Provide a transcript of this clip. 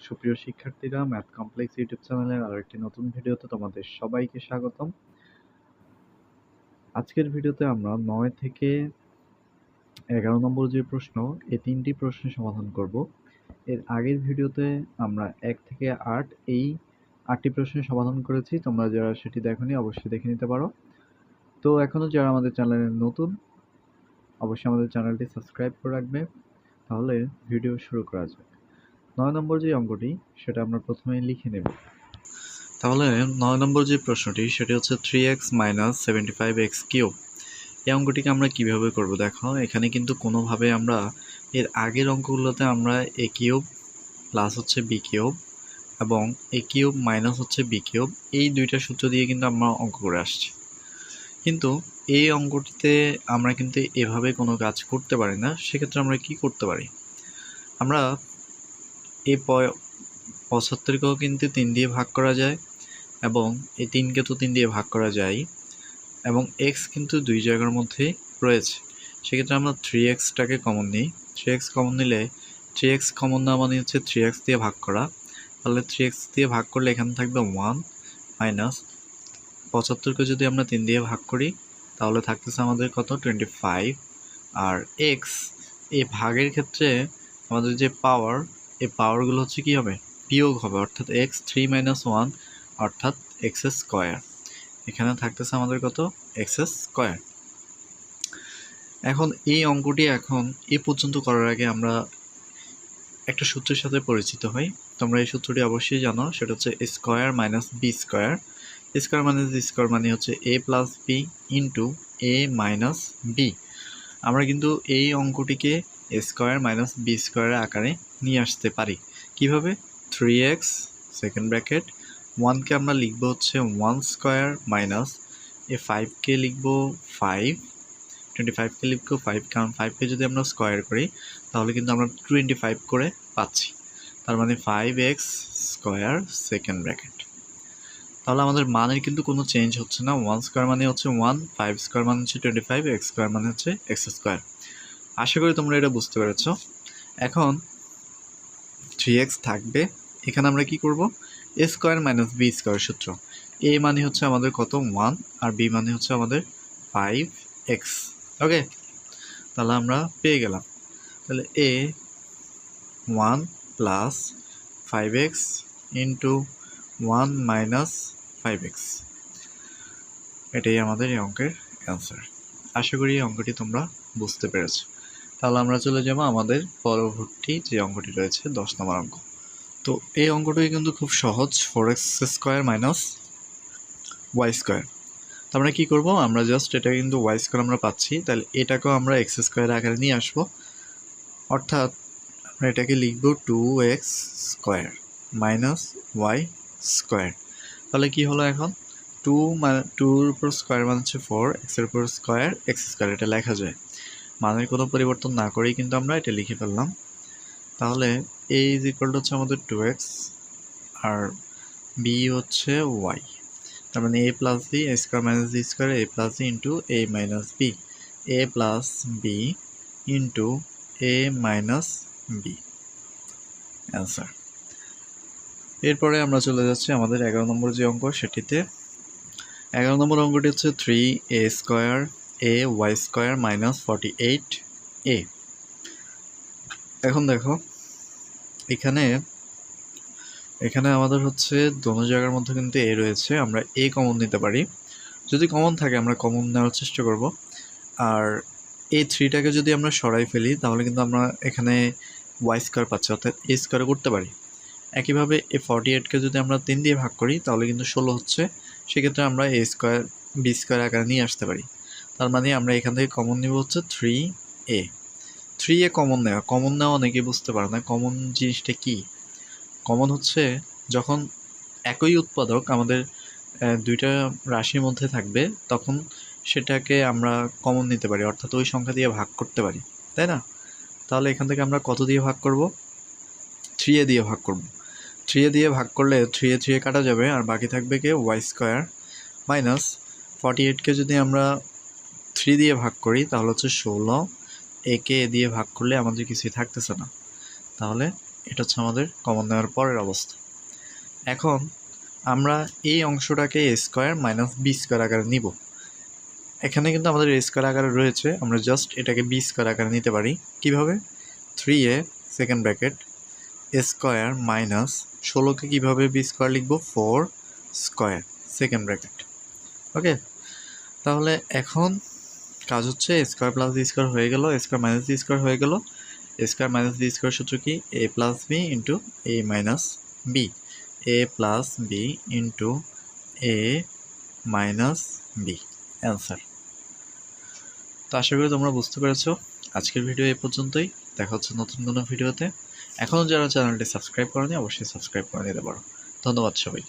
সুপ্রিয় শিক্ষার্থীরা, math complex YouTube চ্যানেলের আরেকটি নতুন ভিডিওতে তোমাদের সবাইকে স্বাগতম। আজকের ভিডিওতে আমরা ৯ থেকে ১১ নম্বর যে প্রশ্ন, এই ৩টি প্রশ্নের সমাধান করব। এর আগের ভিডিওতে আমরা ১ থেকে ৮ এই ৮টি প্রশ্নের সমাধান করেছি। তোমরা যারা সেটি দেখোনি অবশ্যই দেখে নিতে পারো। তো এখনও যারা আমাদের চ্যানেলে নতুন, অবশ্যই আমাদের চ্যানেলটি সাবস্ক্রাইব করে রাখবে। তাহলে ভিডিও শুরু করা যাক। ৯ নম্বর যে অঙ্কটি সেটা আমরা প্রথমেই লিখে নেব। তাহলে ৯ নম্বর যে প্রশ্নটি সেটি হচ্ছে 3x - 75x কিউব। এই অঙ্কটিকে আমরা কিভাবে করব দেখো, এখানে কিন্তু কোনোভাবে আমরা এর আগের অঙ্কগুলোতে আমরা a কিউব প্লাস হচ্ছে b কিউব এবং a কিউব মাইনাস হচ্ছে b কিউব, এই দুইটা সূত্র দিয়ে কিন্তু আমরা অঙ্ক করে আসছি। কিন্তু এই অঙ্কটিতে আমরা কিন্তু এভাবে কোনো কাজ করতে পারি না। সেক্ষেত্রে আমরা কি করতে পারি, আমরা এই ৭৫কেও কিন্তু ৩ দিয়ে ভাগ করা যায় এবং এই 3কে তো 3 দিয়ে ভাগ করা যায় এবং x কিন্তু দুই জায়গার মধ্যে রয়েছে। সেক্ষেত্রে আমরা 3xটাকে কমন নিই। 3x কমন নিলে 3x কমন না মানে হচ্ছে 3x দিয়ে ভাগ করা। তাহলে 3x দিয়ে ভাগ করলে এখানে থাকবে 1 মাইনাস ৭৫কে যদি আমরা 3 দিয়ে ভাগ করি তাহলে থাকতেছে আমাদের কত, 25। আর x এই ভাগের ক্ষেত্রে আমাদের যে পাওয়ার, এই পাওয়ারগুলো হচ্ছে কী হবে, বিয়োগ হবে, অর্থাৎ x 3 - 1 অর্থাৎ x স্কোয়ার। এখানে থাকতেছে আমাদের কত, x স্কোয়ার। এখন এই অঙ্কটি এখন এ পর্যন্ত করার আগে আমরা একটা সূত্রের সাথে পরিচিত হই। তোমরা এই সূত্রটি অবশ্যই জানো, সেটা হচ্ছে square minus B square. Square minus B square মানে হচ্ছে a plus B into a minus B. আমরা কিন্তু এই অঙ্কটিকে স্কোয়ার মাইনাস বি স্কোয়ারের আকারে নিয়ে আসতে পারি। কিভাবে, 3x সেকেন্ড ব্র্যাকেট 1কে আমরা লিখবো হচ্ছে 1 স্কোয়ার মাইনাস এ 5কে লিখবো 5, 25কে লিখবো 5, কারণ 5কে যদি আমরা স্কোয়ার করি তাহলে কিন্তু আমরা 25 করে পাচ্ছি। তার মানে 5x স্কোয়ার সেকেন্ড ব্র্যাকেট। তাহলে আমাদের মানের কিন্তু কোনো চেঞ্জ হচ্ছে না। 1 স্কোয়ার মানে হচ্ছে 1, 5 স্কোয়ার মানে হচ্ছে 25, x স্কোয়ার মানে হচ্ছে x স্কোয়ার। আশা করি তোমরা এটা বুঝতে পেরেছ। এখন 3x থাকবে, এখানে আমরা কি করব, a square minus B square সূত্র। a মানে হচ্ছে আমাদের কত, 1, আর b মানে হচ্ছে আমাদের 5x। ওকে, তাহলে আমরা পেয়ে গেলাম। তাহলে a 1 plus 5x into 1 minus 5x, এটাই আমাদের এই অঙ্কের অ্যান্সার। আশা করি এই অঙ্কটি তোমরা বুঝতে পেরেছ। তাহলে আমরা চলে যাব আমাদের পরবর্তী যে অঙ্কটি রয়েছে 10 নম্বর অঙ্ক। তো এই অঙ্কটি কিন্তু খুব সহজ, 4x square minus Y square. তো আমরা কী করবো, আমরা জাস্ট এটা কিন্তু ওয়াই স্কোয়ার আমরা পাচ্ছি, তাহলে এটাকেও আমরা এক্স স্কোয়ার আকারে নিয়ে আসবো, অর্থাৎ আমরা এটাকে লিখব 2x square minus Y square. তাহলে কি হলো, এখন 2-2-র উপর স্কোয়ার মানে হচ্ছে 4, এক্সের উপর স্কোয়ার এক্স স্কোয়ার, এটা লেখা যায়। মানের কোনো পরিবর্তন না করেই কিন্তু আমরা এটা লিখে ফেললাম। তাহলে a ইজ ইকুয়াল টু হচ্ছে আমাদের 2x আর b হচ্ছে y। তার মানে a plus B, a square minus B square, a plus B into a minus B, a plus B into a minus B, answer. এরপরে আমরা চলে যাচ্ছি আমাদের 11 নম্বর যে অঙ্ক সেটিতে। 11 নম্বর অঙ্কটি হচ্ছে 3a square a Y square minus 48a। এখন দেখো, এখানে আমাদের হচ্ছে দোনো জায়গার মধ্যে কিন্তু a রয়েছে, আমরা a কমন নিতে পারি। যদি কমন থাকে আমরা কমন নেওয়ার চেষ্টা করব। আর এই 3টাকে যদি আমরা সরাই ফেলি তাহলে কিন্তু আমরা এখানে ওয়াই স্কোয়ার পাচ্ছি, অর্থাৎ a স্কোয়ার করতে পারি। একইভাবে এই 48কে যদি আমরা 3 দিয়ে ভাগ করি তাহলে কিন্তু 16 হচ্ছে। সেক্ষেত্রে আমরা a স্কোয়ার বি স্কোয়ার আকারে নিয়ে আসতে পারি। তার মানে আমরা এখান থেকে কমন নিব হচ্ছে 3a। 3a কমন নেওয়া অনেকেই বুঝতে পারে না কমন জিনিসটা কি। কমন হচ্ছে যখন একই উৎপাদক আমাদের দুইটা রাশির মধ্যে থাকবে তখন সেটাকে আমরা কমন নিতে পারি, অর্থাৎ ওই সংখ্যা দিয়ে ভাগ করতে পারি, তাই না? তাহলে এখান থেকে আমরা কত দিয়ে ভাগ করব, 3a দিয়ে ভাগ করব। 3a দিয়ে ভাগ করলে 3a কাটা যাবে আর বাকি থাকবে কে, ওয়াই স্কোয়ার মাইনাস 48কে যদি আমরা 3 দিয়ে ভাগ করি তাহলে হচ্ছে 16, একে এ দিয়ে ভাগ করলে আমাদের কিছুই থাকতেছে না। তাহলে এটা হচ্ছে আমাদের কমন নেওয়ার পরের অবস্থা। এখন আমরা এই অংশটাকে এ স্কোয়ার মাইনাস বি স্কোয়ার আকারে নিব। এখানে কিন্তু আমাদের এ স্কোয়ার আকারে রয়েছে, আমরা জাস্ট এটাকে বি স্কোয়ার আকারে নিতে পারি। কীভাবে? 3a second bracket square minus 16কে কীভাবে বি স্কোয়ার লিখব? 4 স্কোয়ার সেকেন্ড ব্র্যাকেট। ওকে, তাহলে এখন কাজ হচ্ছে স্কোয়ার প্লাস বি স্কোয়ার হয়ে গেল, স্কোয়ার মাইনাস বি স্কোয়ার হয়ে গেল। স্কোয়ার মাইনাস বি স্কোয়ার সূত্র কি? এ প্লাস বি ইন্টু এ মাইনাস বি, এ প্লাস বি ইন্টু এ মাইনাস বি, অ্যান্সার। তো আশা করি তোমরা বুঝতে পেরেছো। আজকের ভিডিও এই পর্যন্তই, দেখা হচ্ছে নতুন কোনো ভিডিওতে। এখনও যারা চ্যানেলটি সাবস্ক্রাইব করেনি অবশ্যই সাবস্ক্রাইব করে নিতে পারো। ধন্যবাদ সবাই।